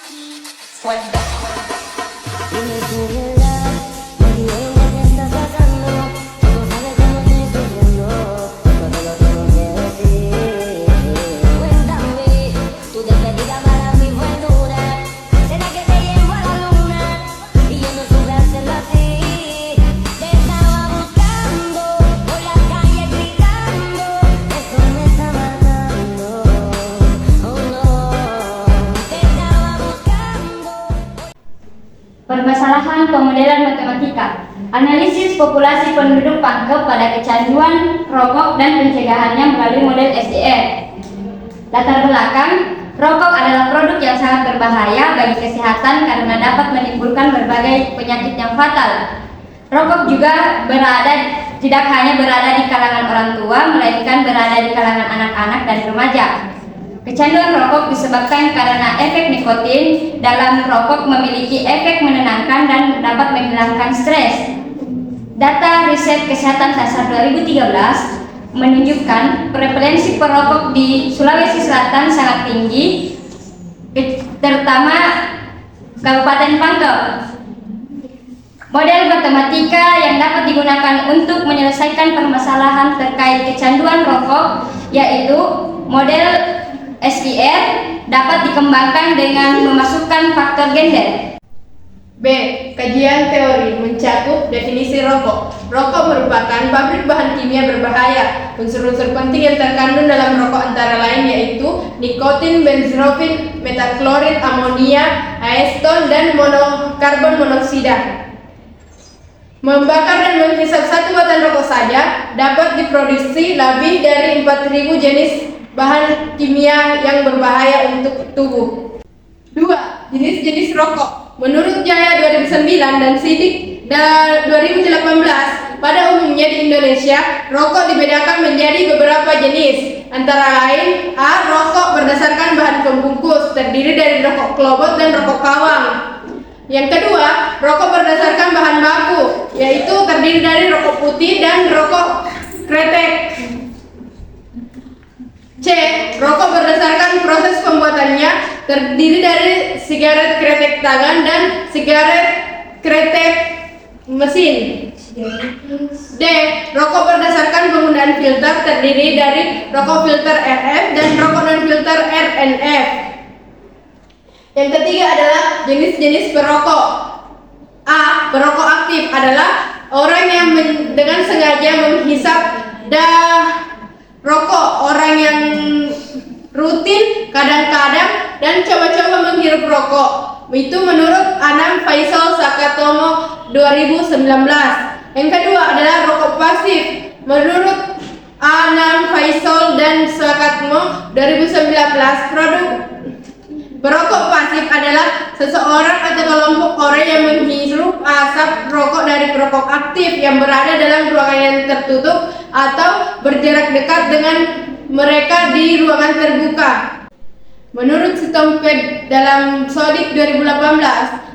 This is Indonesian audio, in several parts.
Dime tu verdad, me diré lo que estás sacando. Tú no sabes cómo estoy sufriendo, yo te lo tengo que decir. Cuéntame, tu despedida para mí fue dura. ¿Será que te llevo a la luna? Y yo no supe hacerlo así. Te estaba buscando, por las calles gritando. Esto me está matando, oh no. Te estaba buscando. Permasalahan pemodelan matematika. Analisis populasi penduduk pangkep pada kecanduan rokok dan pencegahannya melalui model SDR. Latar belakang, rokok adalah produk yang sangat berbahaya bagi kesehatan karena dapat menimbulkan berbagai penyakit yang fatal. Rokok juga tidak hanya berada di kalangan orang tua, melainkan berada di kalangan anak-anak dan remaja. Kecanduan rokok disebabkan karena efek nikotin dalam rokok memiliki efek menenangkan dan dapat menghilangkan stres. Data riset kesehatan dasar 2013 menunjukkan prevalensi perokok di Sulawesi Selatan sangat tinggi, terutama Kabupaten Pangkep. Model matematika yang dapat digunakan untuk menyelesaikan permasalahan terkait kecanduan rokok yaitu model SDR dapat dikembangkan dengan memasukkan faktor gender. B. Kajian teori mencakup definisi rokok. Rokok merupakan pabrik bahan kimia berbahaya. Unsur-unsur penting yang terkandung dalam rokok antara lain yaitu nikotin, benzopin, metaklorid, amonia, aeton, dan karbon monoksida. Membakar dan menghisap satu batang rokok saja dapat diproduksi lebih dari 4.000 jenis bahan kimia yang berbahaya untuk tubuh. 2. Jenis-jenis rokok. Menurut Jaya 2009 dan Sidik 2018, pada umumnya di Indonesia, rokok dibedakan menjadi beberapa jenis. Antara lain, A. Rokok berdasarkan bahan pembungkus, terdiri dari rokok klobot dan rokok kawang. Yang kedua, rokok berdasarkan bahan baku, yaitu terdiri dari rokok putih dan rokok kretek. C. Rokok berdasarkan proses pembuatannya, terdiri dari sigaret kretek tangan dan sigaret kretek mesin. D. Rokok berdasarkan penggunaan filter, terdiri dari rokok filter RF dan rokok non-filter RNF. Yang ketiga adalah jenis-jenis perokok. A. Perokok aktif adalah orang yang dengan sengaja menghisap rokok, orang yang rutin, kadang-kadang, dan coba-coba menghirup rokok. Itu menurut Anam Faisal Sakatomo 2019. Yang kedua adalah rokok pasif. Menurut Anam Faisal dan Sakatomo 2019, perokok pasif adalah seseorang atau kelompok orang yang menghirup asap rokok dari perokok aktif yang berada dalam ruangan yang tertutup atau berjarak dekat dengan mereka di ruangan terbuka. Menurut Stomped dalam Sodik 2018,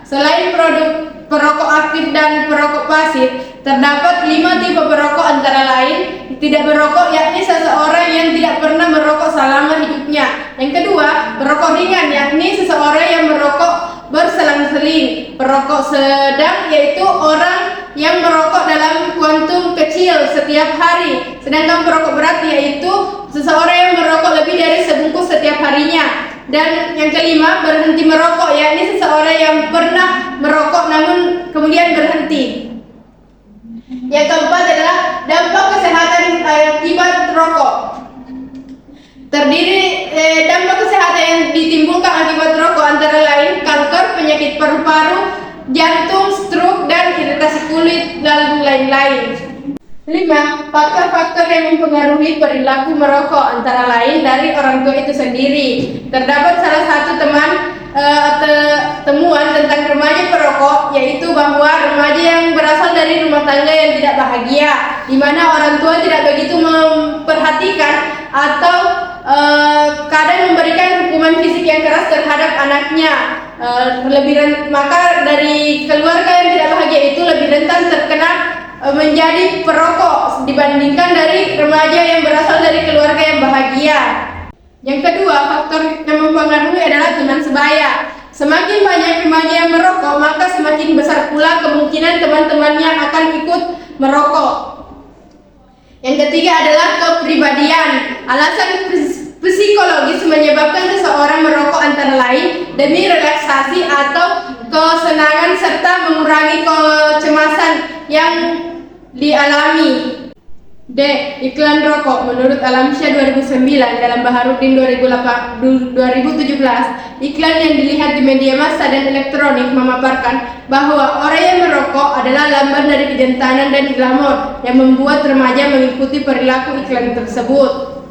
selain produk perokok aktif dan perokok pasif, terdapat 5 tipe perokok antara lain tidak merokok, yakni seseorang yang tidak pernah merokok selama hidupnya. Yang kedua, perokok ringan, yakni seseorang yang merokok berselang-seling. Perokok sedang yaitu orang yang merokok dalam kuantum kecil setiap hari. Sedangkan perokok berat yaitu seseorang yang merokok lebih dari sebungkus setiap harinya. Dan yang kelima, berhenti merokok, yakni seseorang yang pernah merokok namun kemudian berhenti. Yang keempat adalah dampak kesehatan akibat rokok. Dampak kesehatan yang ditimbulkan akibat rokok antara lain kanker, penyakit paru-paru, jantung, stroke, dan iritasi kulit, dan lain-lain. 5. Faktor-faktor yang mempengaruhi perilaku merokok antara lain dari orang tua itu sendiri. Terdapat salah satu temuan tentang remaja perokok, yaitu bahwa remaja yang berasal dari rumah tangga yang tidak bahagia, di mana orang tua tidak begitu memperhatikan atau kadang memberikan hukuman fisik yang keras terhadap anaknya. Maka dari keluarga yang tidak bahagia itu lebih rentan terkena menjadi perokok dibandingkan dari remaja yang berasal dari keluarga yang bahagia. Yang kedua, faktor yang mempengaruhi adalah teman sebaya. Semakin banyak remaja yang merokok, maka semakin besar pula kemungkinan teman-temannya akan ikut merokok. Yang ketiga adalah kepribadian. Alasan psikologis menyebabkan seseorang merokok antara lain demi relaksasi atau kesenangan serta mengurangi kecemasan yang dialami. D. Iklan rokok. Menurut Alamsyah 2009 dalam Baharudin 2017, iklan yang dilihat di media massa dan elektronik memaparkan bahwa orang yang merokok adalah lambang dari kejantanan dan glamor yang membuat remaja mengikuti perilaku iklan tersebut.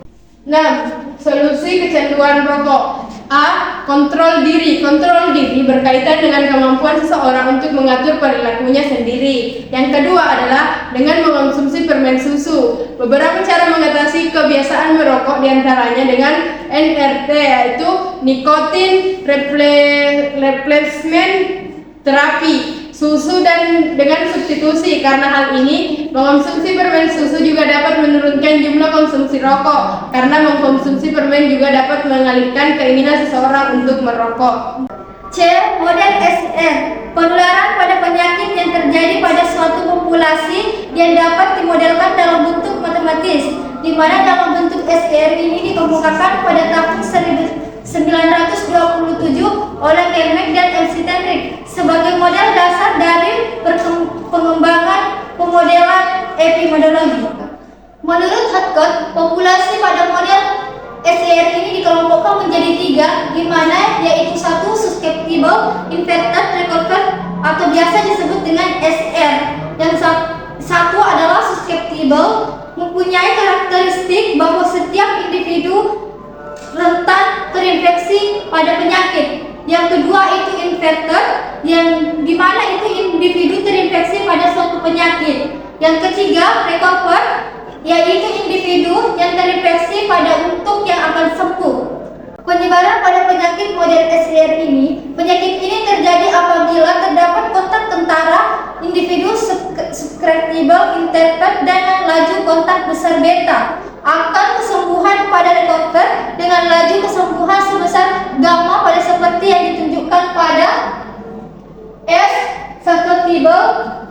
6. Solusi kecanduan rokok. A. Kontrol diri. Kontrol diri berkaitan dengan kemampuan seseorang untuk mengatur perilakunya sendiri. Yang kedua adalah dengan mengonsumsi permen susu. Beberapa cara mengatasi kebiasaan merokok diantaranya dengan NRT, yaitu nikotin replacement terapi, susu dan dengan substitusi. Karena hal ini, mengonsumsi permen susu juga dapat menurunkan jumlah konsumsi rokok, karena mengkonsumsi permen juga dapat mengalihkan keinginan seseorang untuk merokok. C. Model SR. Penularan pada penyakit yang terjadi pada suatu populasi yang dapat dimodelkan dalam bentuk matematis, di mana dalam bentuk SR ini dikemukakan pada tahun 1927 oleh Kermek dan MC Tenrik sebagai model dasar dari pengembangan pemodelan epidemiologi. Menurut Hadcott, populasi pada model SR ini dikelompokkan menjadi 3, di mana yaitu 1. Susceptible infected recovered atau biasa disebut dengan SR. Yang satu adalah susceptible, mempunyai karakteristik bahwa setiap individu rentan terinfeksi pada penyakit. Yang kedua itu infected, yang dimana itu individu terinfeksi pada suatu penyakit. Yang ketiga recovered, yaitu individu yang terinfeksi pada untuk yang akan sembuh. Penyebaran pada penyakit model SR ini, penyakit ini terjadi apabila terdapat kontak tentara individu susceptible infected dengan laju kontak besar beta. Akan kesembuhan pada recover dengan laju kesembuhan sebesar gamma pada seperti yang ditunjukkan pada S susceptible,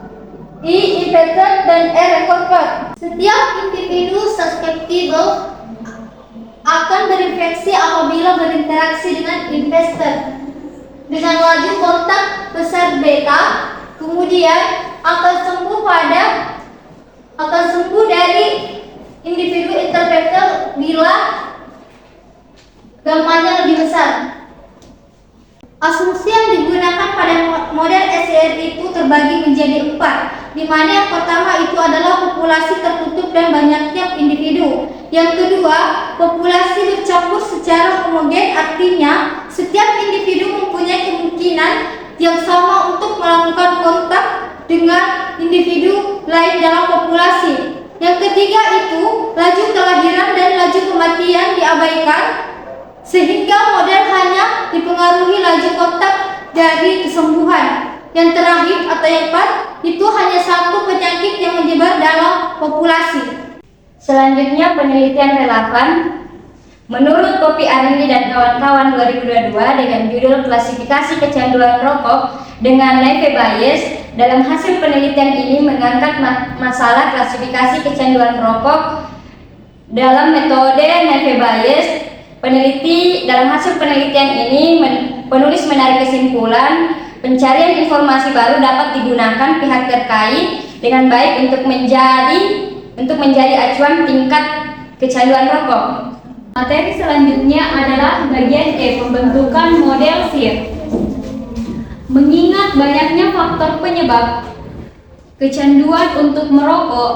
E infected, dan R recovered. Setiap individu susceptible akan berinfeksi apabila berinteraksi dengan infested dengan laju kontak besar beta, kemudian akan sembuh dari individu infected bila gammanya lebih besar. Asumsi yang digunakan pada model SR itu terbagi menjadi 4, di mana yang pertama itu adalah populasi tertutup dan banyaknya individu. Yang kedua, populasi bercampur secara homogen, artinya setiap individu mempunyai kemungkinan yang sama untuk melakukan kontak dengan individu lain dalam populasi. Yang ketiga itu, laju kelahiran dan laju kematian diabaikan, sehingga model hanya dipengaruhi laju kontak dari kesembuhan. Yang terakhir atau yang keempat, itu hanya satu penyakit yang menyebar dalam populasi. Selanjutnya penelitian relevan. Menurut Poppy Arini dan kawan-kawan 2022 dengan judul klasifikasi kecanduan rokok dengan Naive Bayes, dalam hasil penelitian ini mengangkat masalah klasifikasi kecanduan rokok dalam metode Naive Bayes. Peneliti dalam hasil penelitian ini penulis menarik kesimpulan pencarian informasi baru dapat digunakan pihak terkait dengan baik untuk menjadi acuan tingkat kecanduan rokok. Materi selanjutnya adalah bagian E, pembentukan model SIR. Mengingat banyaknya faktor penyebab kecanduan untuk merokok,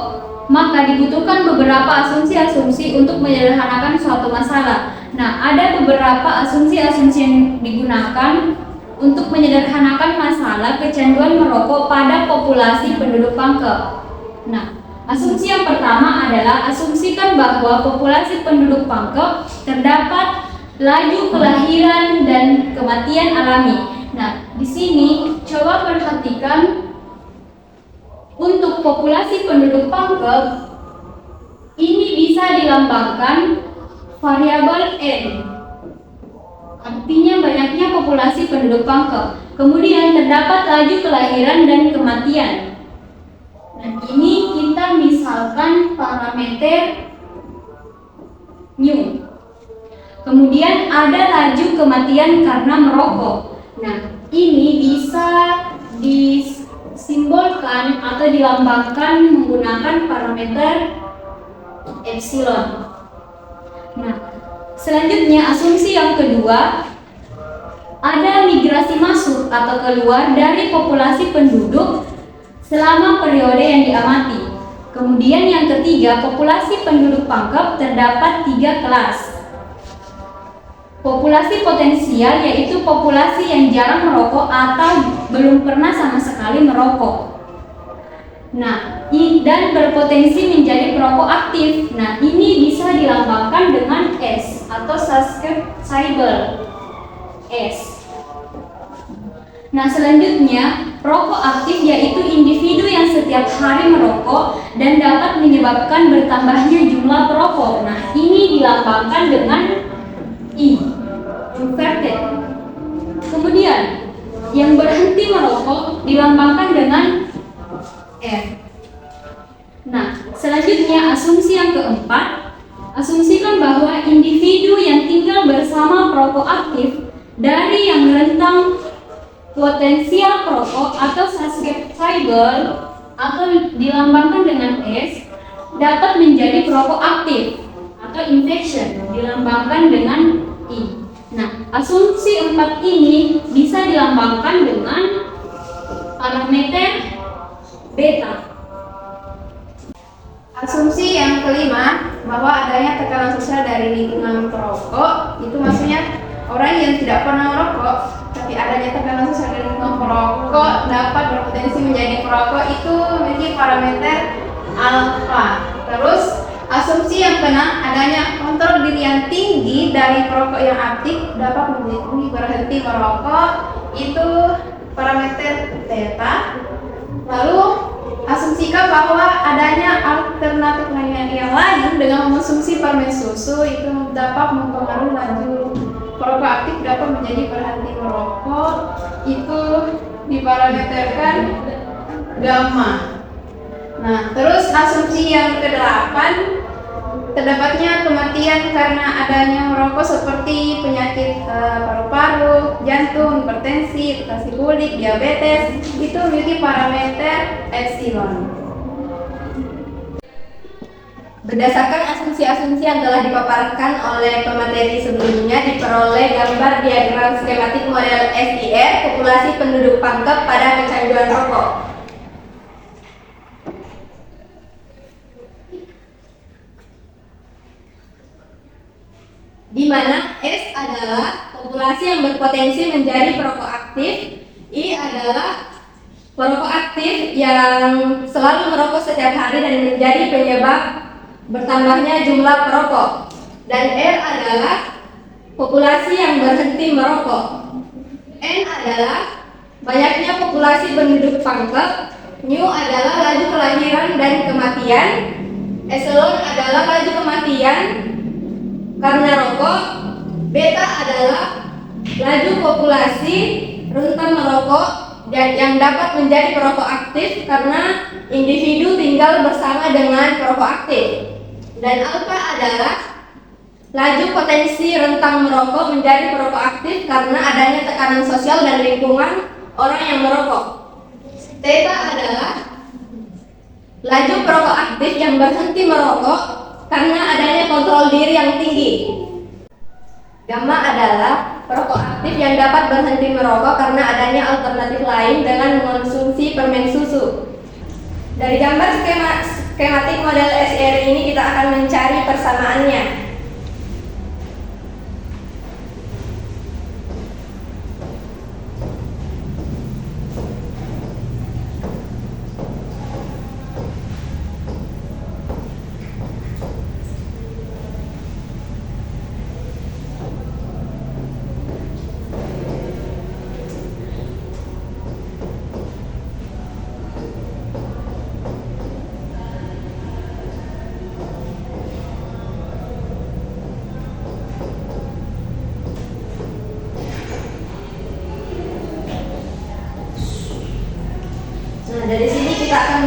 maka dibutuhkan beberapa asumsi-asumsi untuk menyederhanakan suatu masalah. Nah, ada beberapa asumsi-asumsi yang digunakan untuk menyederhanakan masalah kecanduan merokok pada populasi penduduk pangkep. Nah, asumsi yang pertama adalah asumsikan bahwa populasi penduduk pangkep terdapat laju kelahiran dan kematian alami. Nah, di sini coba perhatikan untuk populasi penduduk pangkep ini bisa dilambangkan variabel N. artinya banyaknya populasi penduduk pangkep. Kemudian terdapat laju kelahiran dan kematian. Nah, ini kita misalkan parameter new. Kemudian ada laju kematian karena merokok. Nah, ini bisa disimbolkan atau dilambangkan menggunakan parameter epsilon. Nah, selanjutnya asumsi yang kedua, ada migrasi masuk atau keluar dari populasi penduduk selama periode yang diamati. Kemudian yang ketiga, populasi penduduk pangkep terdapat 3 kelas. Populasi potensial yaitu populasi yang jarang merokok atau belum pernah sama sekali merokok. Nah, dan berpotensi menjadi perokok aktif. Nah, ini bisa dilambangkan dengan S atau susceptible S. Nah, selanjutnya perokok aktif yaitu individu yang setiap hari merokok dan dapat menyebabkan bertambahnya jumlah perokok. Nah, ini dilambangkan dengan I, inverted. Kemudian yang berhenti merokok dilambangkan dengan R. Nah, selanjutnya asumsi yang keempat, asumsikan bahwa individu yang tinggal bersama perokok aktif dari yang rentang potensial perokok atau susceptible atau dilambangkan dengan S dapat menjadi perokok aktif atau infection dilambangkan dengan I. Nah, asumsi 4 ini bisa dilambangkan dengan parameter beta. Asumsi yang kelima, bahwa adanya tekanan sosial dari lingkungan perokok, itu maksudnya orang yang tidak pernah merokok, tapi adanya tekanan sosial dari lingkungan perokok dapat berpotensi menjadi perokok, itu memiliki parameter alfa. Terus asumsi yang keenam, adanya kontrol diri yang tinggi dari perokok yang aktif dapat menjadi berhenti merokok, itu parameter theta. Lalu asumsikan bahwa adanya alternatif lainnya yang lain dengan mengonsumsi permen susu itu dapat mempengaruhi laju perokok aktif dapat menjadi berhenti merokok, itu diparameterkan gamma. Nah, terus asumsi yang ke-8, terdapatnya kematian karena adanya merokok seperti penyakit paru-paru, jantung, hipertensi, iritasi kulit, diabetes, itu memiliki parameter epsilon. Berdasarkan asumsi-asumsi yang telah dipaparkan oleh pemateri sebelumnya, diperoleh gambar diagram skematik model SIR populasi penduduk pangkep pada kecanduan rokok. Di mana S adalah populasi yang berpotensi menjadi perokok aktif, I adalah perokok aktif yang selalu merokok setiap hari dan menjadi penyebab bertambahnya jumlah perokok, dan R adalah populasi yang berhenti merokok. N adalah banyaknya populasi penduduk pangkep, Mu adalah laju kelahiran dan kematian, Epsilon adalah laju kematian karena rokok, beta adalah laju populasi rentan merokok dan yang dapat menjadi perokok aktif karena individu tinggal bersama dengan perokok aktif, dan alfa adalah laju potensi rentang merokok menjadi perokok aktif karena adanya tekanan sosial dan lingkungan orang yang merokok. Theta adalah laju perokok aktif yang berhenti merokok karena adanya kontrol diri yang tinggi. Gamma adalah perokok aktif yang dapat berhenti merokok karena adanya alternatif lain dengan mengonsumsi permen susu. Dari gambar skematik model SR ini kita akan mencari persamaannya.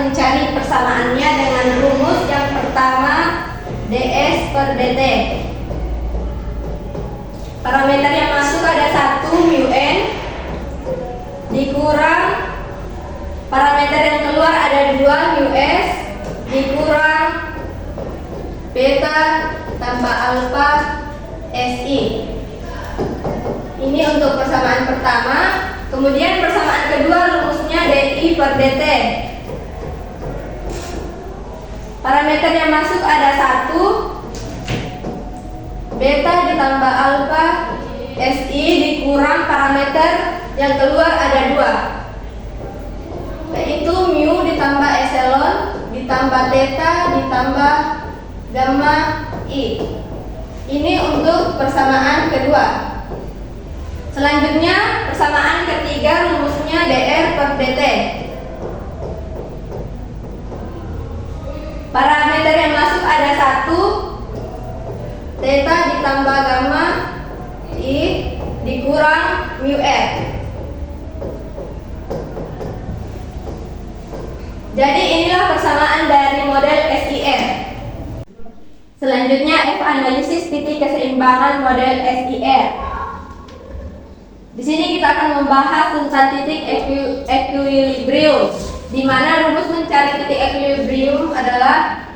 mencari persamaannya dengan rumus yang pertama ds per dt. Parameter yang masuk ada 1 mu n dikurang parameter yang keluar ada 2 mu s dikurang beta tambah alfa si. Ini untuk persamaan pertama. Kemudian persamaan kedua rumusnya di per dt. Parameter yang masuk ada 1 beta ditambah alfa si dikurang parameter yang keluar ada 2, yaitu mu ditambah epsilon ditambah theta ditambah gamma i. Ini untuk persamaan kedua. Selanjutnya persamaan ketiga rumusnya dr per dt. Parameter yang masuk ada 1 theta ditambah gamma i dikurang mu r. Jadi inilah persamaan dari model SIR. Selanjutnya F analisis titik keseimbangan model SIR. Di sini kita akan membahas tentang titik equilibrium, di mana rumus mencari titik equilibrium adalah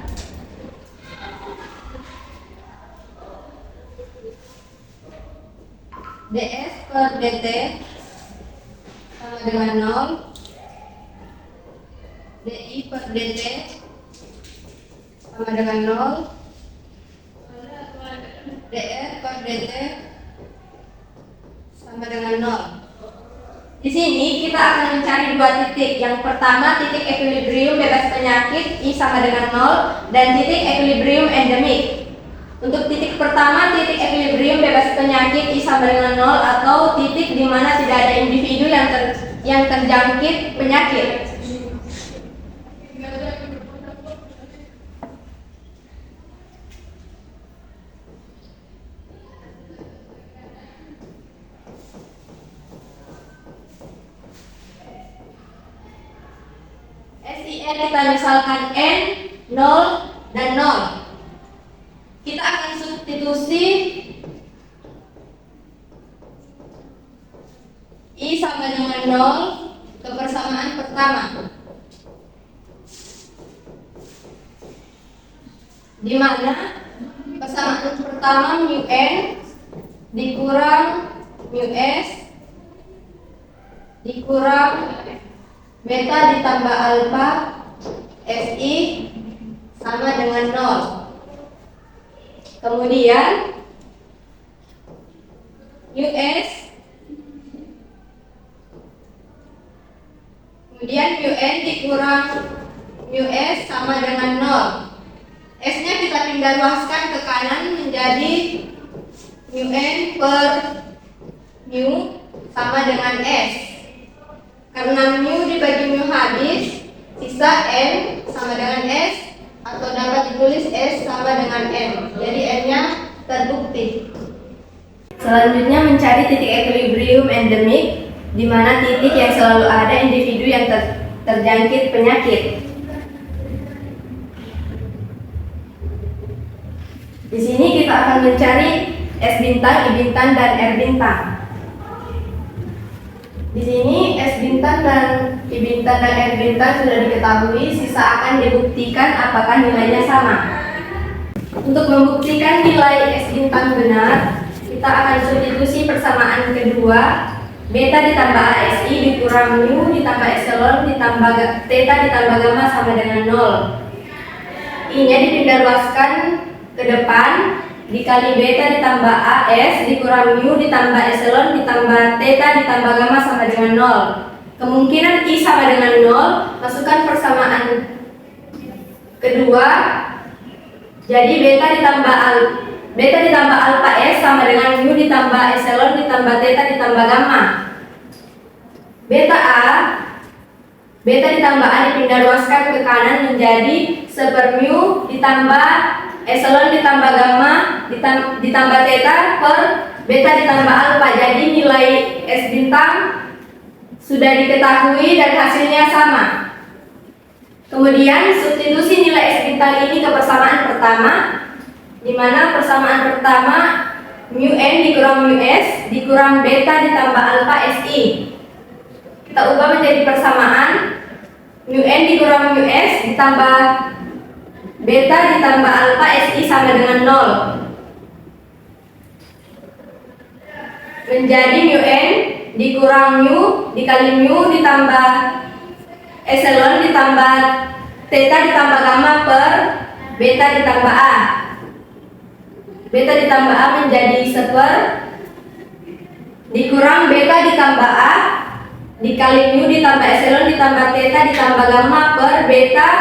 ds per dt sama dengan 0, di per dt sama dengan 0, dr per dt sama dengan 0. Di sini kita akan mencari dua titik. Yang pertama titik equilibrium bebas penyakit I sama dengan 0 dan titik equilibrium endemik. Untuk titik pertama, titik equilibrium bebas penyakit I sama dengan 0 atau titik di mana tidak ada individu yang terjangkit penyakit. SIR kita misalkan N, 0, dan 0. Kita akan substitusi I sama dengan 0 ke persamaan pertama, di mana persamaan pertama mu n dikurang mu s dikurang beta ditambah alfa si sama dengan 0. Kemudian US kemudian UN dikurang US sama dengan 0. S-nya kita pindah luaskan ke kanan menjadi UN per mu sama dengan S. Karena mu dibagi mu habis, sisa N sama dengan S, atau dapat ditulis S sama dengan M. Jadi N-nya terbukti. Selanjutnya mencari titik equilibrium endemik, di mana titik yang selalu ada individu yang terjangkit penyakit. Di sini kita akan mencari S bintang, I bintang, dan R bintang. Di sini S bintang dan I bintang dan R bintang sudah diketahui, sisa akan dibuktikan apakah nilainya sama. Untuk membuktikan nilai S bintang benar, kita akan substitusi persamaan kedua, beta ditambah ASI dikurang mu ditambah epsilon ditambah theta ditambah gamma sama dengan 0. I-nya dipindah luaskan ke depan, dikali beta ditambah AS dikurang mu ditambah epsilon ditambah theta ditambah gamma sama dengan 0. Kemungkinan I sama dengan 0, masukkan persamaan kedua, jadi beta ditambah alfa S sama dengan mu ditambah epsilon ditambah theta ditambah gamma. Beta ditambah A dipindah luaskan ke kanan menjadi 1 mu ditambah epsilon ditambah gamma ditambah theta per beta ditambah alfa. Jadi nilai S bintang sudah diketahui dan hasilnya sama. Kemudian substitusi nilai S bintang ini ke persamaan pertama, di mana persamaan pertama mu n dikurang mu s dikurang beta ditambah alfa si. Kita ubah menjadi persamaan mu n dikurang mu s ditambah beta ditambah alfa si sama dengan 0. Menjadi mu n dikurang mu dikali mu ditambah epsilon ditambah theta ditambah gamma per beta ditambah a. Beta ditambah a menjadi 1 dikurang beta ditambah a dikali mu ditambah epsilon ditambah theta ditambah gamma per beta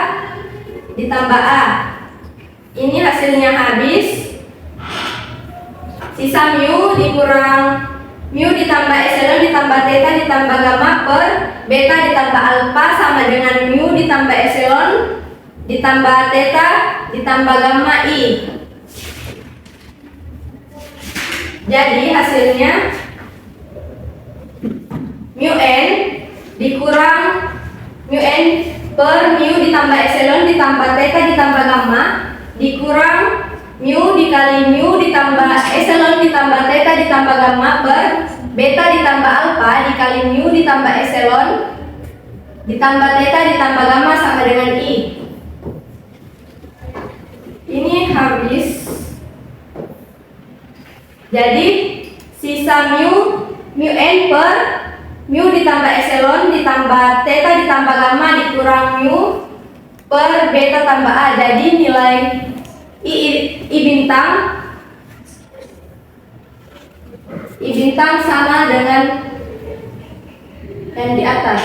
ditambah a. Ini hasilnya habis. Sisa mu dikurang mu ditambah epsilon ditambah theta ditambah gamma per beta ditambah alfa sama dengan mu ditambah epsilon ditambah theta ditambah gamma i. Jadi hasilnya mu n dikurang mu n per mu ditambah epsilon ditambah theta ditambah gamma dikurang mu dikali mu ditambah epsilon ditambah theta ditambah gamma per beta ditambah alfa dikali mu ditambah epsilon ditambah theta ditambah gamma sama dengan i. Ini habis. Jadi sisa mu n per mu ditambah epsilon ditambah theta ditambah gamma dikurang mu per beta tambah a. Jadi nilai I bintang sama dengan yang di atas.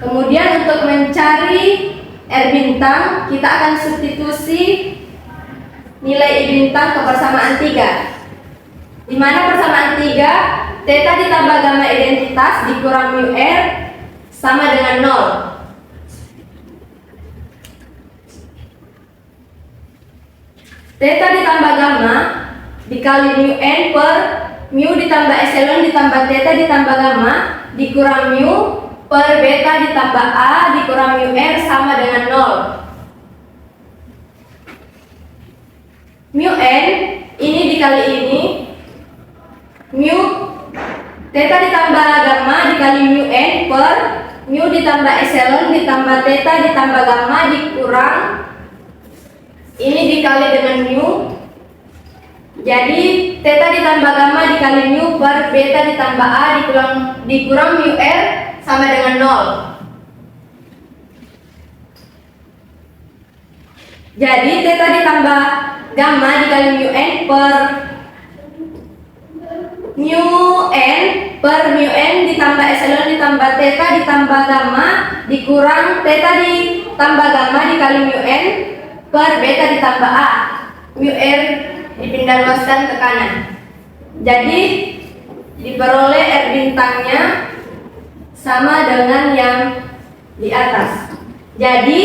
Kemudian untuk mencari R bintang kita akan substitusi nilai I bintang ke persamaan 3, di mana persamaan 3 theta ditambah gamma identitas dikurang mu R sama dengan 0. Theta ditambah gamma dikali mu n per mu ditambah epsilon ditambah theta ditambah gamma dikurang mu per beta ditambah a dikurang mu r sama dengan 0. Mu n ini dikali ini, mu theta ditambah gamma dikali mu n per mu ditambah epsilon ditambah theta ditambah gamma dikurang ini dikali dengan mu. Jadi theta ditambah gamma dikali mu per beta ditambah a dikurang mu r sama dengan 0. Jadi theta ditambah gamma dikali mu n per mu n ditambah epsilon ditambah theta ditambah gamma dikurang theta ditambah gamma dikali mu n per beta ditambah a. Mu r dipindah luaskan ke kanan. Jadi diperoleh R bintangnya sama dengan yang di atas. Jadi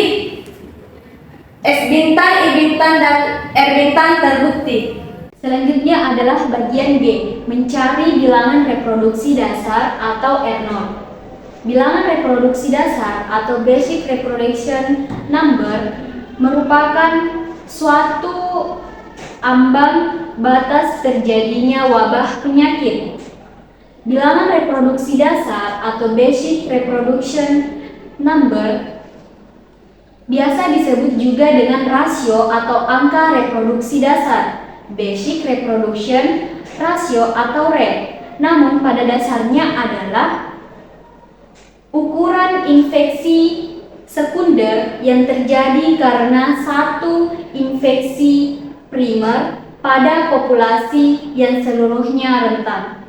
S bintang, I bintang, dan R bintang terbukti. Selanjutnya adalah bagian B, mencari bilangan reproduksi dasar atau R0. Bilangan reproduksi dasar atau basic reproduction number merupakan suatu ambang batas terjadinya wabah penyakit. Bilangan reproduksi dasar atau basic reproduction number biasa disebut juga dengan rasio atau angka reproduksi dasar, basic reproduction ratio atau rate. Namun pada dasarnya adalah ukuran infeksi sekunder yang terjadi karena satu infeksi primer pada populasi yang seluruhnya rentan.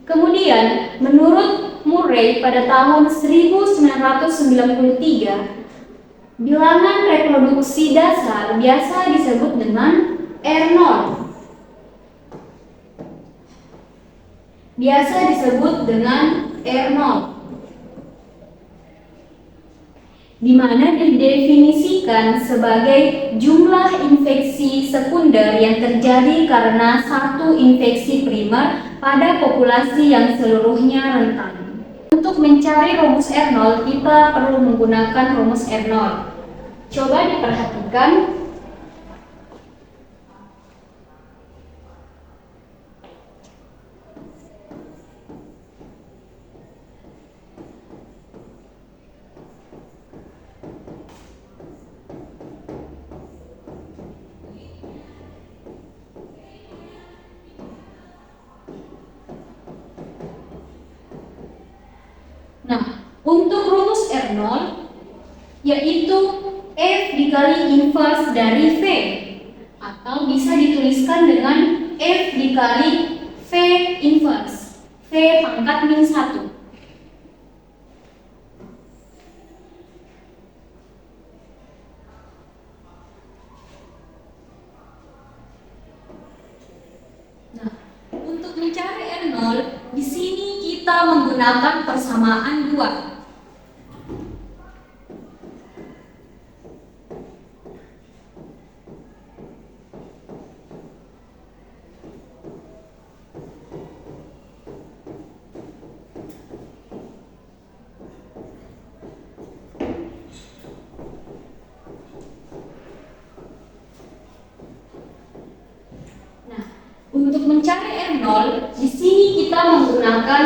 Kemudian, menurut Murray pada tahun 1993, bilangan reproduksi dasar biasa disebut dengan R0. Biasa disebut dengan R0. Di mana didefinisikan sebagai jumlah infeksi sekunder yang terjadi karena satu infeksi primer pada populasi yang seluruhnya rentan. Untuk untuk mencari rumus R0 kita perlu menggunakan rumus R0. Coba diperhatikan. Nah, untuk rumus R0 yaitu F dikali inverse dari V, atau bisa dituliskan dengan F dikali V inverse, V pangkat min 1. Nah, untuk mencari R0, di sini kita menggunakan persamaan 2. Untuk mencari R0, di sini kita menggunakan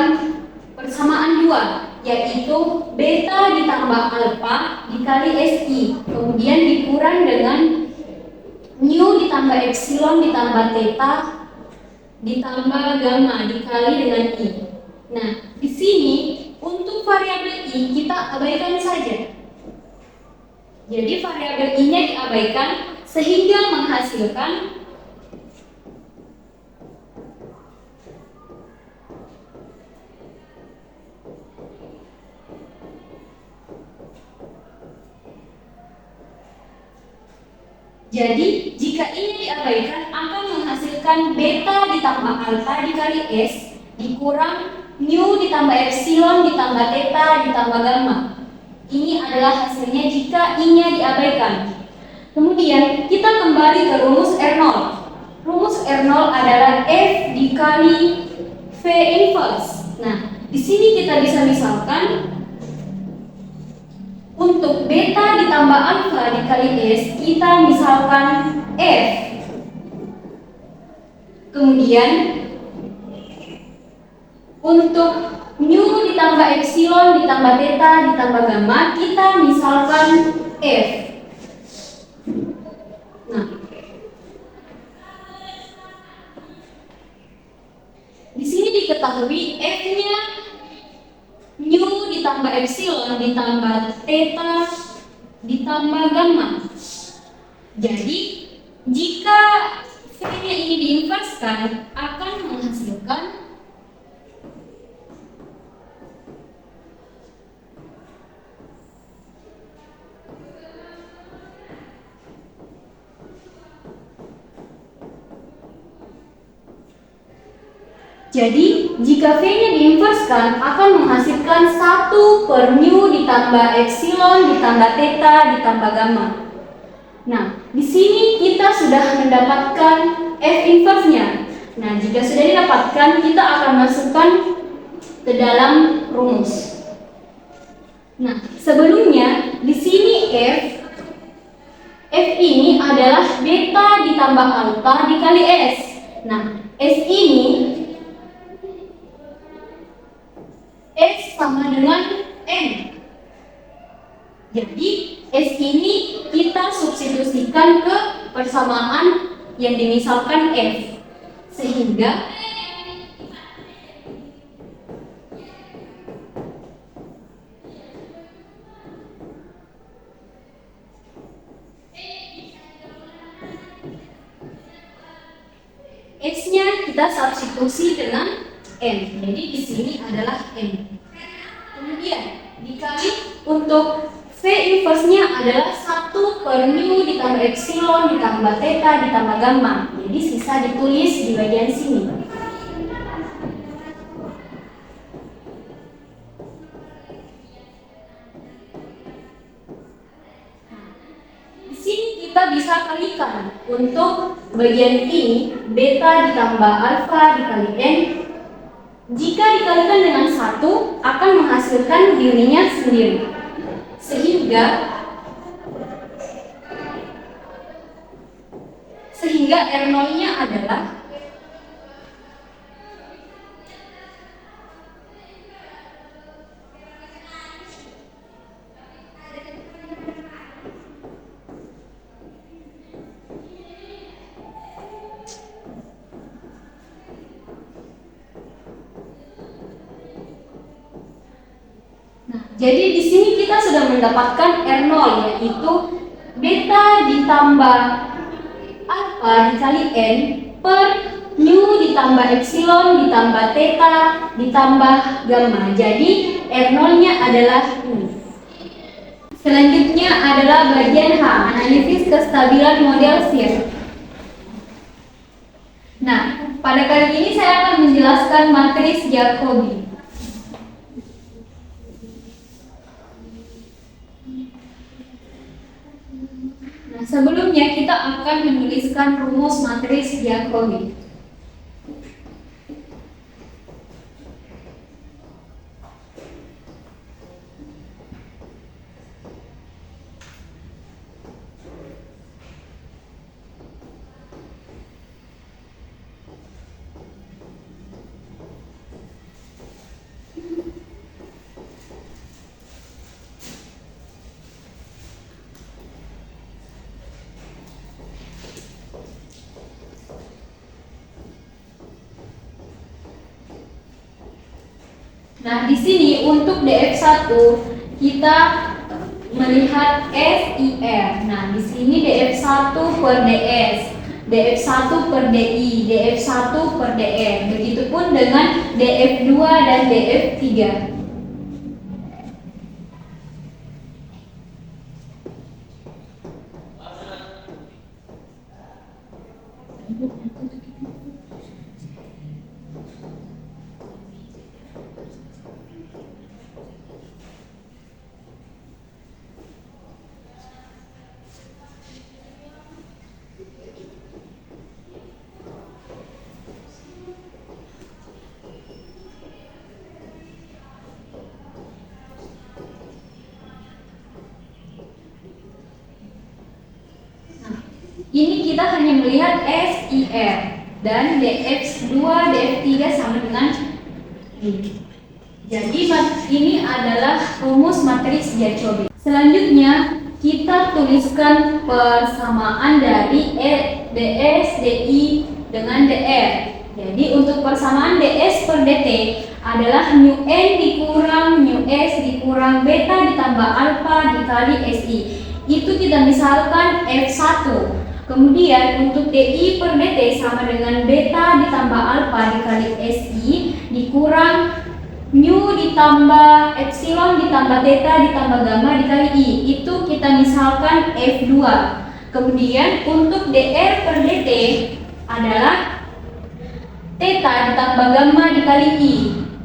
persamaan 2, yaitu beta ditambah alfa dikali SI, kemudian dikurang dengan mu ditambah epsilon ditambah theta ditambah gamma dikali dengan I. Nah, di sini untuk variabel I kita abaikan saja. Jadi variabel I-nya diabaikan sehingga menghasilkan Jadi, jika ini diabaikan akan menghasilkan beta ditambah alfa dikali S dikurang mu ditambah epsilon ditambah theta ditambah gamma. Ini adalah hasilnya jika I-nya diabaikan. Kemudian, kita kembali ke rumus R0. Rumus R0 adalah F dikali V inverse. Nah, di sini kita bisa misalkan untuk beta ditambah alfa dikali S, kita misalkan F. Kemudian untuk mu ditambah epsilon ditambah theta ditambah gamma, kita misalkan F. Nah, di sini diketahui F-nya mu ditambah epsilon ditambah theta ditambah gamma. Jadi jika V-nya ini diinverskan akan menghasilkan Jadi, jika V-nya diinverskan akan menghasilkan 1 per mu ditambah epsilon ditambah theta ditambah gamma. Nah, di sini kita sudah mendapatkan F inverse-nya. Nah, jika sudah didapatkan, kita akan masukkan ke dalam rumus. Nah, sebelumnya di sini F ini adalah beta ditambah alfa dikali S. Nah, S ini S sama dengan N. Jadi S ini kita substitusikan ke persamaan yang dimisalkan F, sehingga S-nya kita substitusi dengan N. Jadi di sini adalah N. Kemudian dikali untuk V inverse-nya adalah 1 per mu ditambah epsilon ditambah theta ditambah gamma. Jadi sisa ditulis di bagian sini. Di sini kita bisa kalikan untuk bagian ini beta ditambah alfa dikali N Jika dikalikan dengan 1 akan menghasilkan dirinya sendiri. Sehingga R0-nya adalah jadi di sini kita sudah mendapatkan R0 yaitu beta ditambah alpha dikali N per mu ditambah epsilon ditambah theta ditambah gamma. Jadi R0-nya adalah ini. Selanjutnya adalah bagian H, analisis kestabilan model SIR. Nah, pada kali ini saya akan menjelaskan matris Jacobi. Nah, sebelumnya kita akan menuliskan rumus matris Jacobi. Nah, di sini untuk DF1 kita melihat SIR. Nah, di sini DF1 per DS, DF1 per DI, DF1 per DF. Begitupun dengan DF2 dan DF3. Ini kita hanya melihat SIR dan DF2, DF3 sama dengan ini. Jadi ini adalah rumus matris Jacobi. Selanjutnya kita tuliskan persamaan dari DS, DI dengan DR. Jadi untuk persamaan DS per DT adalah mu N dikurang mu S dikurang beta ditambah alpha dikali SI. Itu kita misalkan F1. Kemudian untuk DI per DT sama dengan beta ditambah alpha dikali SI dikurang mu ditambah epsilon ditambah theta ditambah gamma dikali I. Itu kita misalkan F2. Kemudian untuk DR per DT adalah theta ditambah gamma dikali I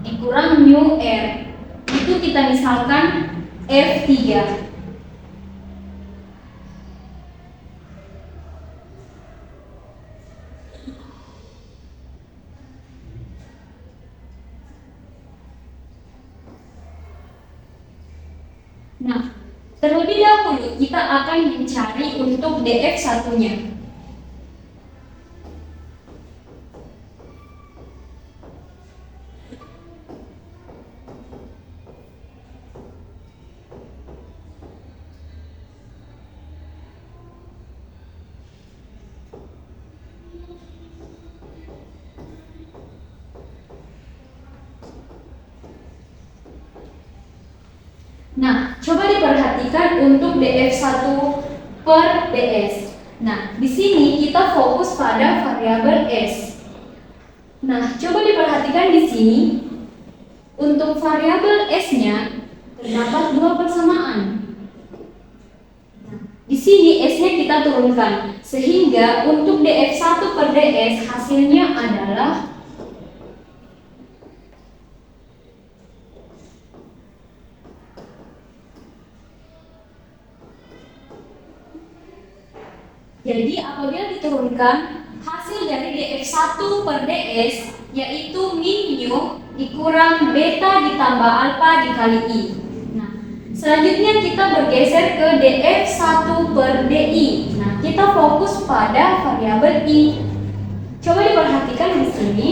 dikurang mu R. Itu kita misalkan F3. Nah, terlebih dahulu kita akan mencari untuk DF1-nya. Nah, coba diperhatikan untuk DF1 per DS. Nah, di sini kita fokus pada variabel S. Nah, coba diperhatikan di sini untuk variabel S-nya terdapat dua persamaan. Nah, di sini S-nya kita turunkan sehingga untuk DF1 per DS hasilnya adalah jadi apabila diturunkan hasil dari DF1 per DS yaitu min mu dikurang beta ditambah alfa dikali I. Nah, selanjutnya kita bergeser ke df1 per di. Nah, kita fokus pada variabel I. Coba diperhatikan di sini.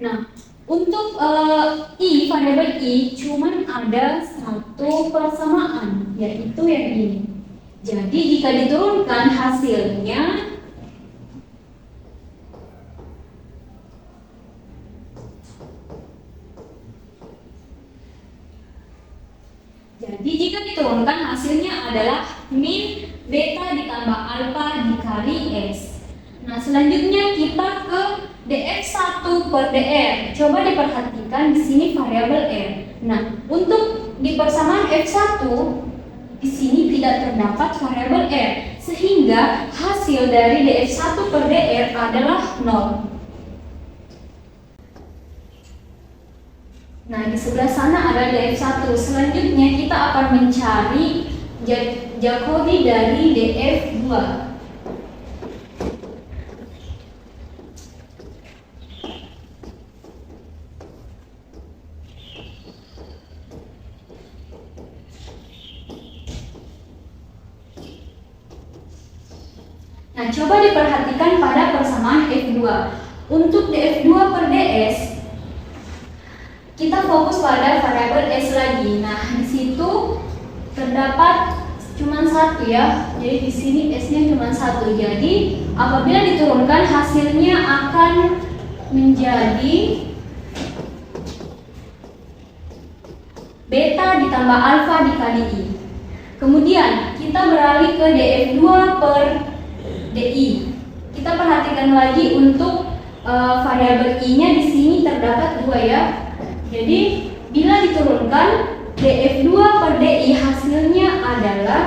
Nah, untuk I, variabel I cuman ada satu persamaan, yaitu yang ini. Jadi jika diturunkan hasilnya adalah min beta ditambah alfa dikali S. Nah, selanjutnya kita ke df1 per dr. Coba diperhatikan di sini variabel r. Nah, untuk di persamaan f1 di sini tidak terdapat variabel r, sehingga hasil dari df1 per dr adalah 0. Nah, di sebelah sana ada df1. Selanjutnya kita akan mencari Jacobi dari df2. Nah, coba diperhatikan pada persamaan f2. Untuk df2 per ds, kita fokus pada variabel s lagi. Nah, di situ terdapat cuma satu ya. Jadi di sini s-nya cuma satu. Jadi apabila diturunkan hasilnya akan menjadi beta ditambah alfa dikali i. Kemudian kita beralih ke df2 per di. Kita perhatikan lagi untuk variabel i-nya di sini terdapat 2 ya. Jadi bila diturunkan df2 per di hasilnya adalah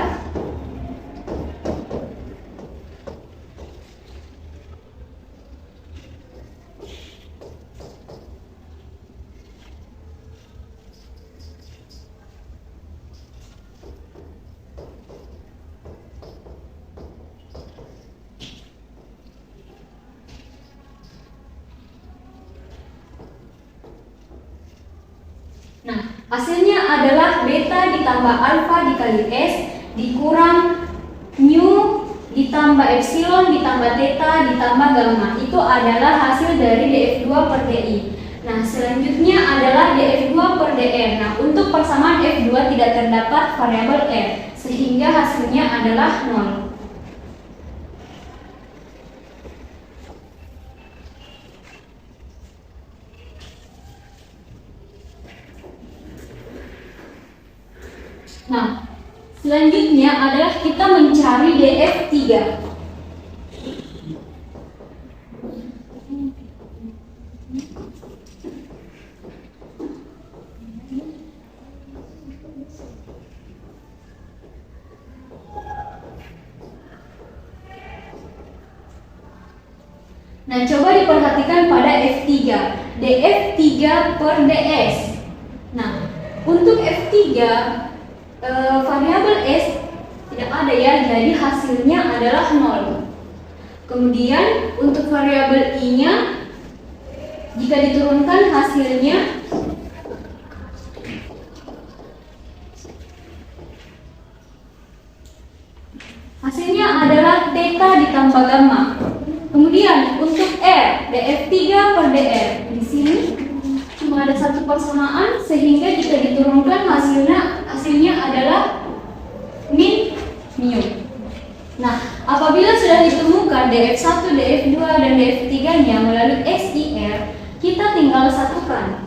hasilnya adalah beta ditambah alfa dikali S dikurang mu ditambah epsilon ditambah theta ditambah gamma. Itu adalah hasil dari df2 per di. Nah, selanjutnya adalah df2 per dr. Nah, untuk persamaan f2 tidak terdapat variabel r, sehingga hasilnya adalah 0. Nah, selanjutnya adalah kita mencari df3. Nah, coba diperhatikan pada f3, df3 per ds. Nah, untuk f3 variabel S tidak ada ya, jadi hasilnya adalah 0. Kemudian untuk variabel I-nya jika diturunkan hasilnya adalah theta ditambah gamma. Kemudian untuk R, df3 per dr. Di sini cuma ada satu persamaan, sehingga jika diturunkan hasilnya adalah min mu. Nah, apabila sudah ditemukan df1, df2 dan df3-nya melalui SIR, kita tinggal satukan.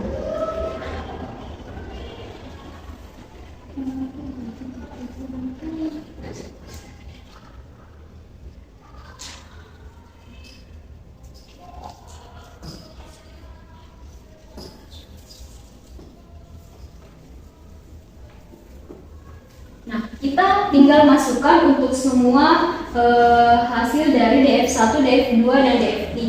Nah, kita tinggal masukkan untuk semua hasil dari df1, df2, dan df3.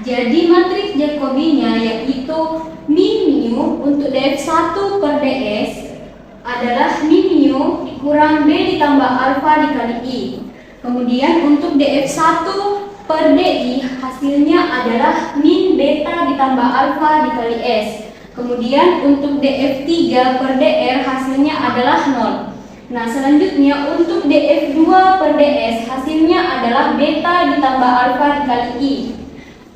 Jadi matriks Jacobinya yaitu min mu untuk df1 per ds adalah min mu dikurang b ditambah alfa dikali i. Kemudian untuk df1 per di hasilnya adalah min beta ditambah alfa dikali s. Kemudian untuk df3 per dr hasilnya adalah 0. Nah, selanjutnya untuk df2 per ds hasilnya adalah beta ditambah alfa dikali i.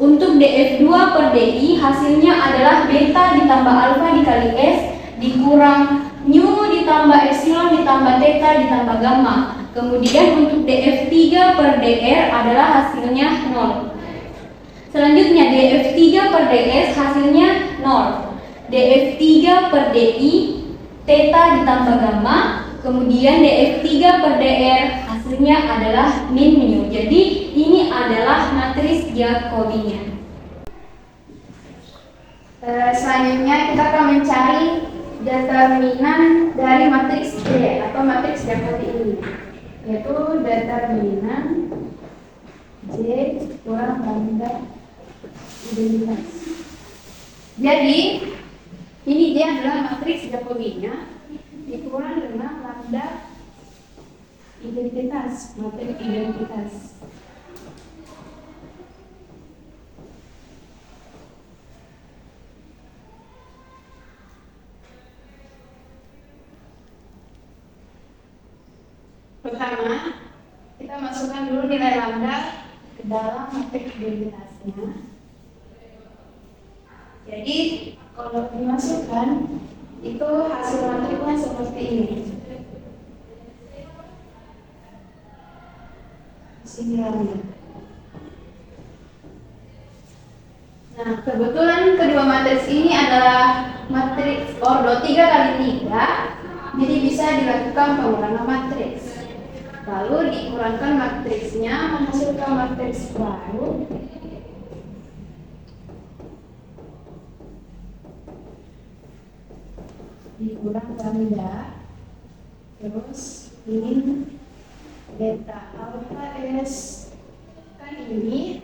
Untuk df2 per di hasilnya adalah beta ditambah alfa dikali s dikurang mu ditambah epsilon ditambah theta ditambah gamma. Kemudian untuk df3 per dr adalah hasilnya 0. Selanjutnya df3 per ds hasilnya 0. df3 per di theta ditambah gamma. Kemudian df3 per dr hasilnya adalah min mu. Jadi ini adalah matriks Jacobinya. Selanjutnya kita akan mencari determinan dari matriks J atau matriks Jacobi ini, yaitu determinan J kurang lambda identitas. Jadi ini dia adalah matriks Jacobinya dikurang dengan lambda identitas, matriks identitas. Pertama, kita masukkan dulu nilai lambda ke dalam matriks identitasnya. Jadi kalau dimasukkan itu hasil matriksnya seperti ini. Singularnya. Nah, kebetulan kedua matriks ini adalah matriks ordo 3 kali 3, jadi bisa dilakukan pengurangan matriks. Lalu dikurangkan matriksnya menghasilkan matriks baru. Dikurang lambda, terus ini beta alpha s, kan ini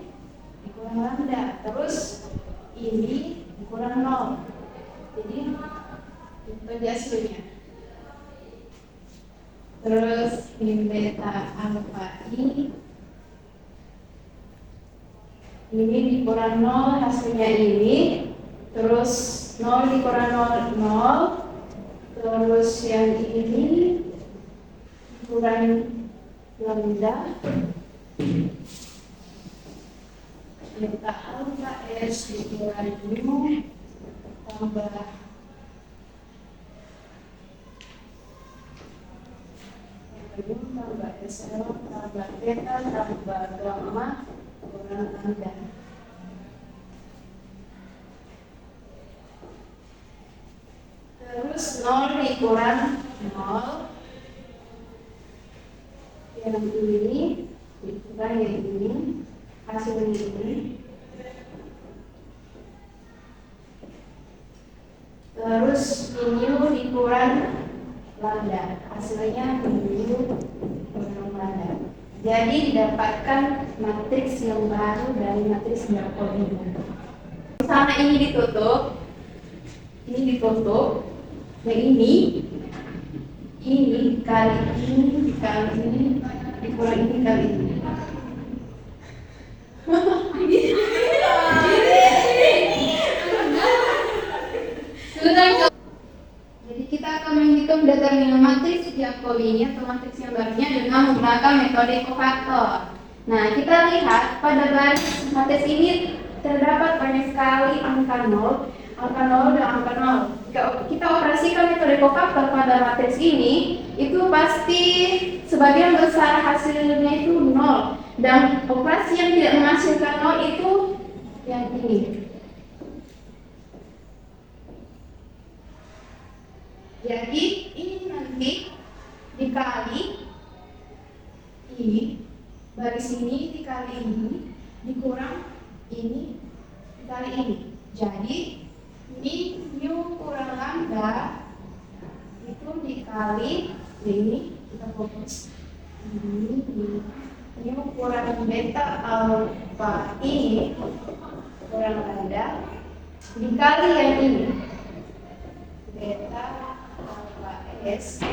dikurang lambda, terus ini dikurang 0. Jadi itu dia hasilnya. Terus min beta alpha i ini dikurang 0 hasilnya ini, terus 0 dikurang 0 0, terus yang ini dikurang lambda beta alpha s dikurang mu tambah tambah epsilon tambah theta tambah gamma kurang lambda. Terus 0 dikurang 0, yang ini dikurang yang ini, hasilnya ini. Terus mu dikurang lambda, hasilnya mu kurang lambda. Jadi didapatkan matriks yang baru dari matriks Jacobi. Misalnya ini ditutup, nah ini kali ini dikurang ini kali ini. Jadi kita akan menghitung determinan matriks Jacobi atau matriks yang barunya dengan menggunakan metode kofaktor. Nah, kita lihat pada baris matriks ini terdapat banyak sekali angka 0 dan angka 0. Jika kita operasikan metode kofaktor pada matriks ini, itu pasti sebagian besar hasilnya itu 0. Dan operasi yang tidak menghasilkan 0 itu yang ini. Jadi ini nanti dikali ini, baris ini dikali ini, dikurang ini, dikali ini. Jadi min mu kurang lambda itu dikali ini, kita fokus ini mu kurang beta alpha i kurang lambda dikali yang ini, beta alpha S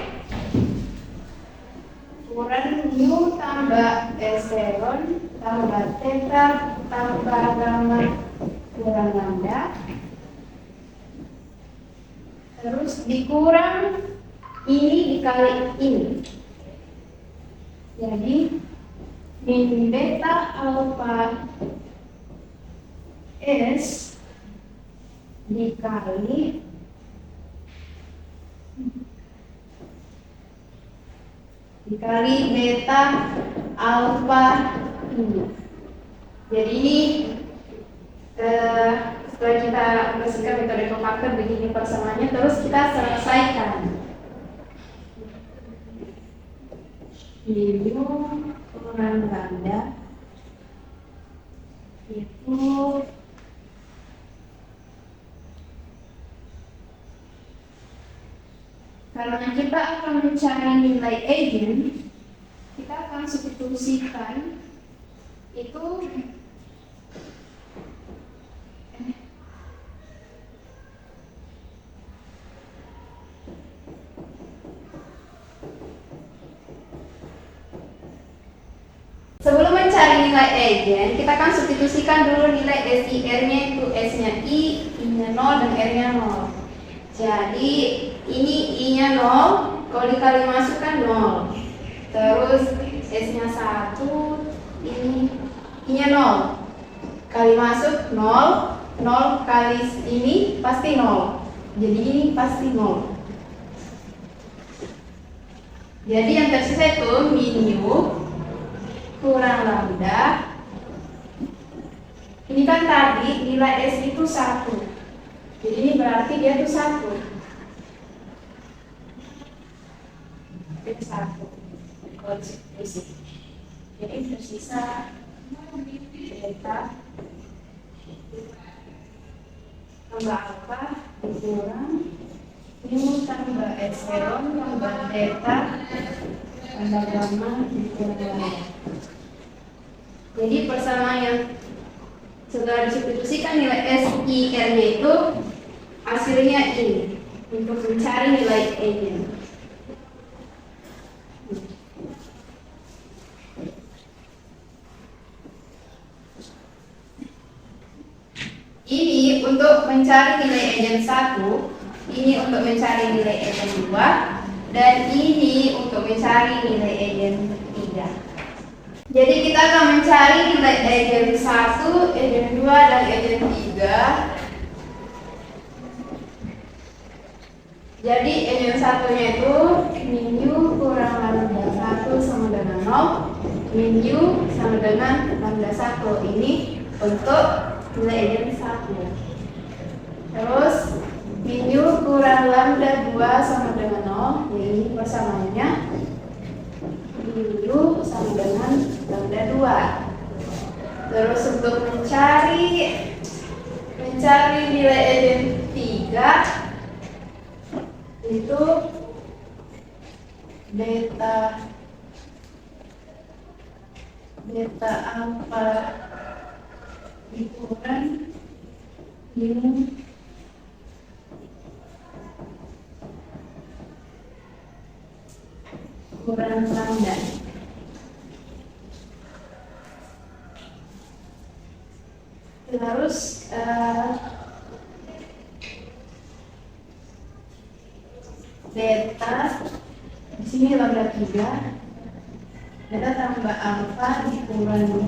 kurang mu tambah epsilon tambah theta tambah gamma kurang lambda, terus dikurang ini dikali ini, jadi min beta alpha S dikali beta alpha ini. Jadi ini setelah kita aplikasikan metode kompakter begini persamaannya, terus kita selesaikan. Mu kurang lambda itu karena kita akan mencari nilai eigen, kita akan substitusikan itu sebelum mencari nilai eigen, kita akan substitusikan dulu nilai SI-R-nya, itu S-nya I, I-nya 0, dan R-nya 0. Jadi ini I-nya 0, kalau dikali masuk kan 0. Terus S-nya 1, ini I-nya 0. Kali masuk 0, 0 kali ini pasti 0. Jadi ini pasti 0. Jadi yang tersisa itu min U kurang lambda. Ini kan tadi nilai S itu 1. Jadi ini berarti dia itu 1. Itu 1. Konsekuensi. Jadi tersisa beta tambah alpha dikurang mu tambah epsilon tambah theta tambah gamma dikurang. Jadi persamaan yang setelah disubstitusikan nilai SI-R-nya itu hasilnya ini untuk mencari nilai eigen. Ini untuk mencari nilai eigen 1, ini untuk mencari nilai eigen 2, dan ini untuk mencari nilai eigen 3. Jadi kita akan mencari nilai eigen 1, eigen 2, dan eigen 3. Jadi eigen 1-nya itu min U kurang lambda 1 sama dengan 0, min U sama dengan lambda 1. Ini untuk nilai eigen 1. Terus min U kurang lambda 2 sama dengan 0, ya ini persamaannya min U sama dengan lambda 2. Terus untuk mencari nilai eigen 3 itu beta alpha dikurang mu kurang lambda. Terus beta di sini lambda 3, beta tambah alpha dikurang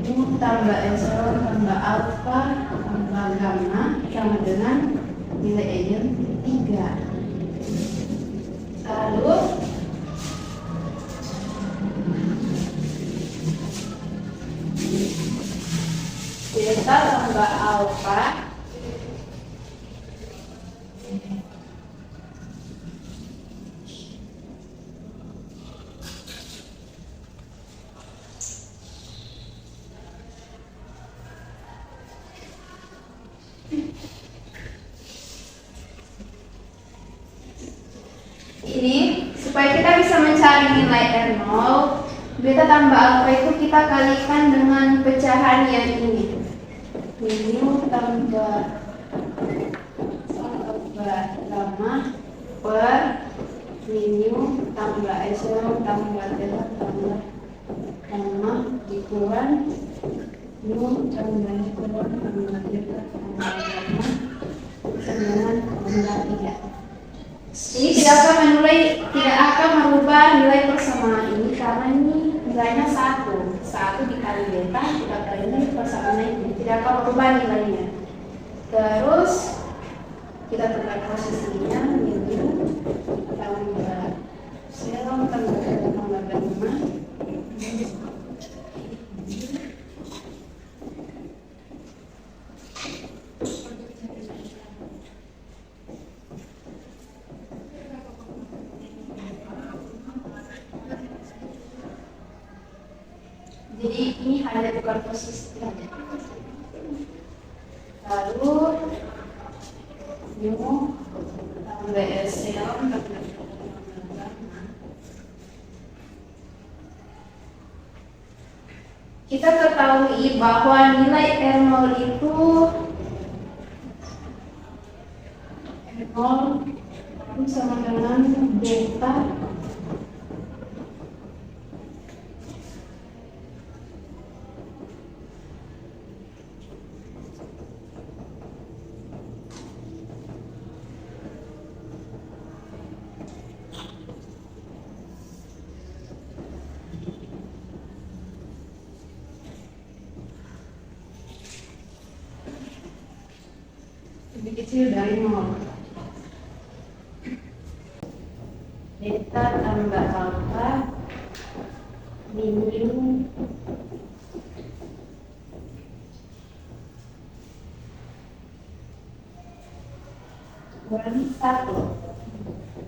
mu tambah epsilon tambah alpha tambah gamma sama dengan nilai eigen 3. Lalu beta tambah alpha ini supaya kita bisa mencari nilai R0, beta tambah alpha itu kita kalikan dengan pecahan yang ini. Mu tambah gamma per mu tambah epsilon tambah delta tambah gamma dikurang mu tambah epsilon tambah delta tambah gamma 9,3. Ini tidak akan merubah nilai persamaan ini karena ini nilainya 1 dikali delta kita kali ini persamaan ini tidak akan merubah nilainya. Terus kita tetap posisinya mu tambah epsilon tambah delta tambah gamma. Jadi ini hanya tukar posisi saja. Lalu mu tambah epsilon tambah gamma. Kita ketahui bahwa nilai R0 itu R0 sama dengan delta lebih kecil dari 0. Delta tambah alpha min kurang 1.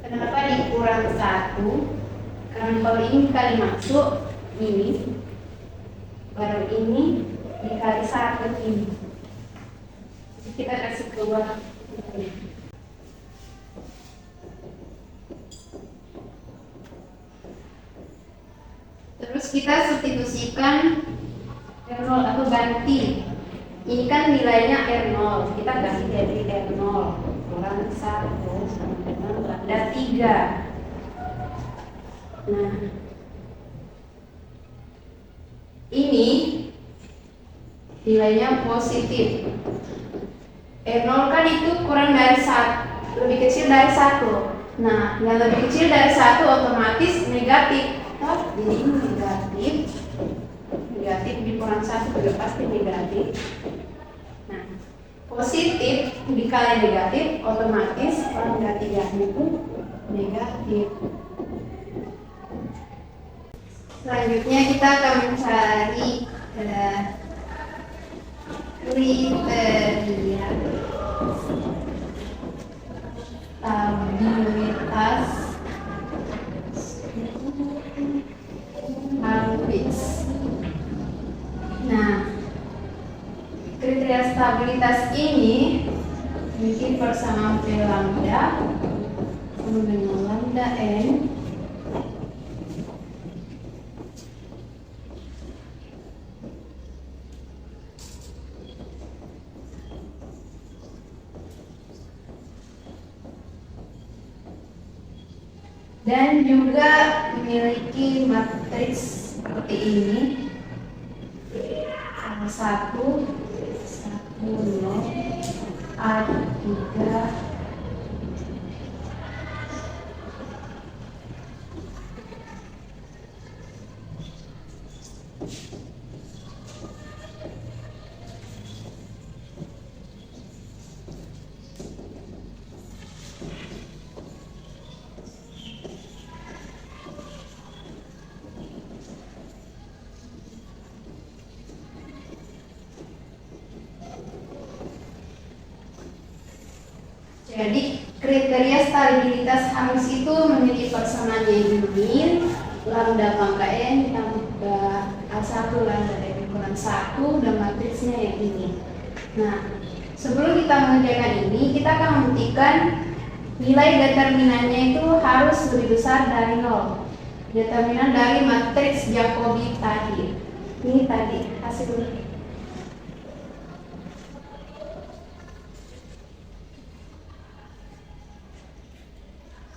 Kenapa dikurang 1? Karena kalau ini kali masuk ini baru ini dikali 1 ini. Kita kasih keluar. Terus kita substitusikan R0 atau ganti. Ini kan nilainya R0, kita ganti jadi R0 kurang 1 sama dengan lambda 3. Nah, ini nilainya positif. R0 kan itu kurang dari 1, lebih kecil dari 1. Nah, yang lebih kecil dari 1 otomatis negatif. Jadi ini negatif dikurang 1 juga pasti negatif. Nah, positif dikali negatif otomatis lambda 3 itu negatif. Selanjutnya kita akan mencari kriteria stabilitas Malowitz. Nah, kriteria stabilitas ini bikin persamaan P lambda sama dengan lambda n dan juga memiliki matriks seperti ini 1 1 0 A3 Jadi kriteria stabilitas Hamilton itu memiliki persamaan yang ini lambda pangkat n tambah A1 lambda n kurang 1 dan matriksnya yang ini. Nah, sebelum kita mengerjakan ini, kita akan membuktikan nilai determinannya itu harus lebih besar dari 0. Determinan dari matriks Jacobi tadi. Ini tadi hasil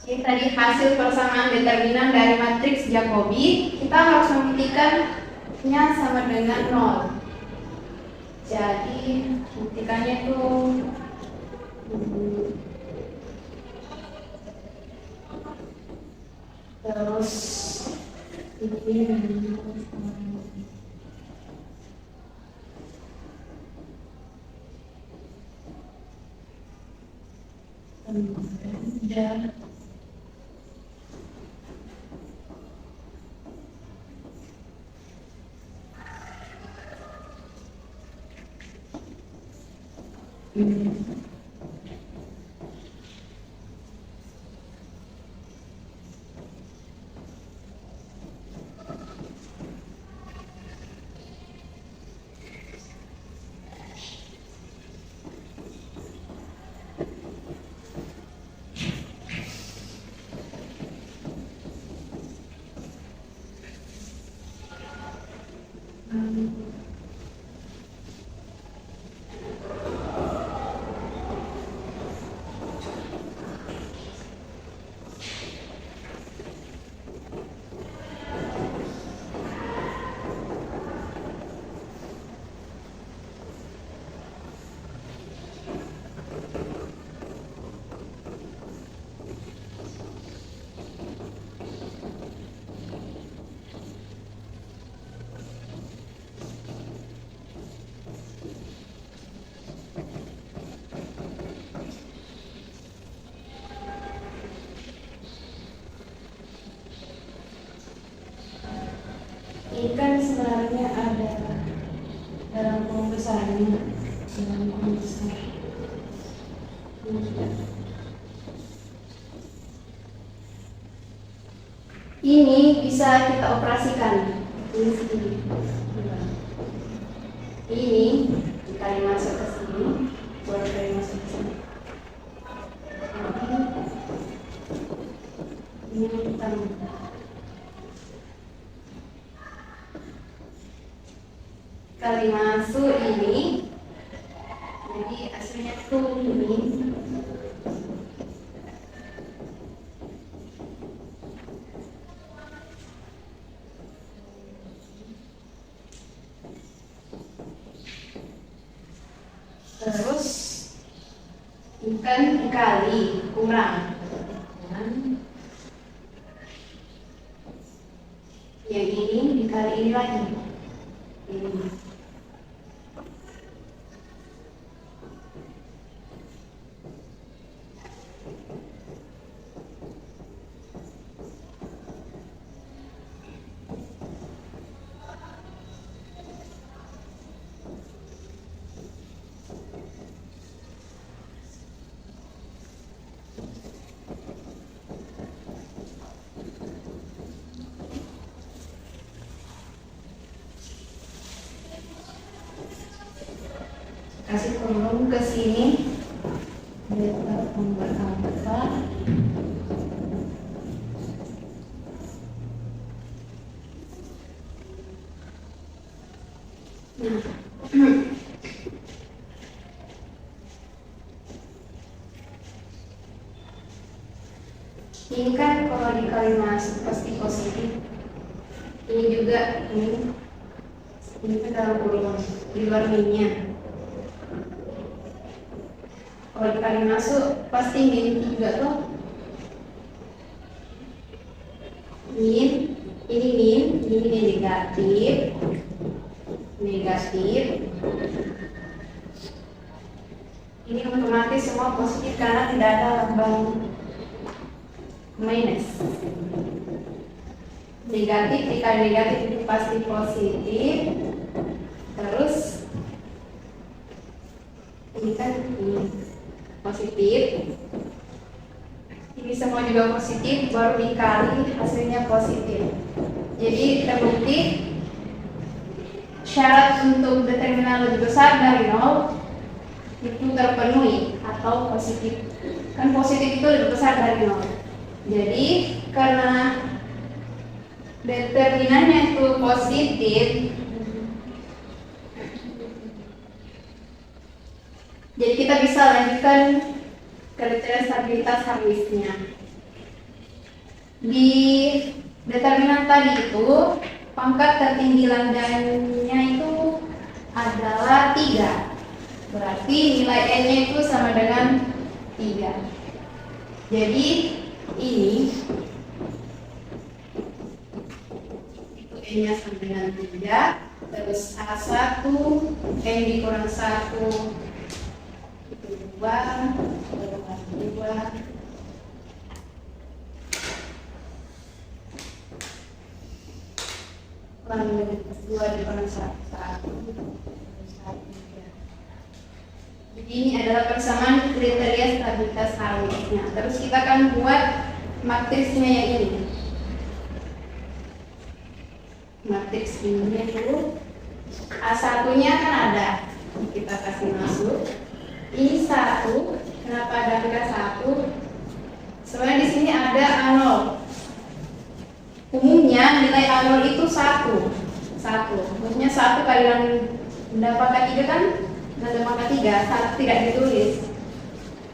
Ini tadi hasil persamaan determinan dari matriks Jacobi. Kita harus membuktikannya sama dengan 0. Jadi buktikannya tuh terus ini kan sebenarnya ada dalam pembesarnya, dalam pembesar. Ini bisa kita operasikan. Ini segini. Ini dikali masuk ke sini, buat kali masuk ke sini. Ini kita kali masuk ini, jadi hasilnya tuh ini. Terus ikan dikali kurang yang ini dikali ini lagi ini. Kasih kurung ke sini, beta membuat alfa. Nah, ini kan kalau dikali masuk pasti positif. Ini juga ini kan dalam kurungan di luar minnya. Kalau dikali masuk pasti min juga tuh. Min, ini negatif. Ini otomatis semua positif karena tidak ada lambang minus. Negatif dikali negatif itu pasti positif. Terus ini kan ini positif, ini semua juga positif, baru dikali hasilnya positif. Jadi terbukti syarat untuk determinan lebih besar dari 0 itu terpenuhi atau positif. Kan positif itu lebih besar dari 0. Jadi karena determinannya itu positif, jadi kita bisa lanjutkan kriteria stabilitas Harwisnya. Di determinan tadi itu pangkat tertinggi lambdanya itu adalah 3. Berarti nilai n-nya itu sama dengan 3. Jadi ini itu n-nya sama dengan 3. Terus A1 n dikurang 1 itu 2 kurang 2. Kurang 2 dikurang 1. Jadi ini adalah persamaan kriteria stabilitas Harris-nya. Terus kita akan buat matriksnya yang ini. Matriks ini itu A1-nya kan ada, kita kasih masuk. Ini 1, kenapa ada angka 1? Soalnya di sini ada A0. Umumnya nilai A0 itu 1. Maksudnya 1 kali lambda pangkat 3 kan lambda pangkat 3, 1 tidak ditulis.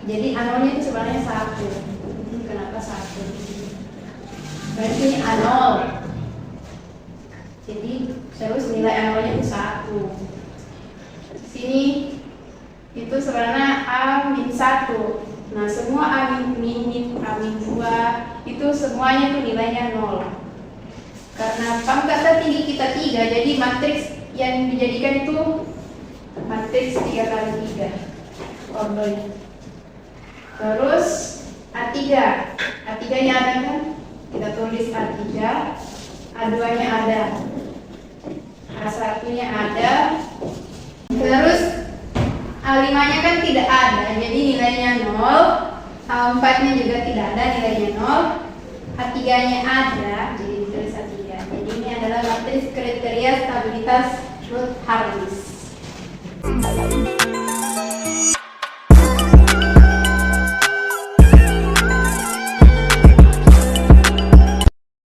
Jadi A0-nya itu sebenarnya 1. Kenapa 1? Berarti ini A0. Jadi terus nilai A0-nya itu 1. Di sini itu sebenarnya A-1. Nah, semua A-, A-2 itu semuanya tuh nilainya 0. Karena pangkat tertinggi kita 3, jadi matriks yang dijadikan itu matriks 3 kali 3 ordonya. Terus A3. A3-nya ada kan? Kita tulis A3. A2-nya ada. A1-nya ada. Terus A5-nya kan tidak ada, jadi nilainya 0. A4-nya juga tidak ada, nilainya 0. A3-nya ada, jadi ditulis A3. Jadi ini adalah matriks kriteria stabilitas Harris.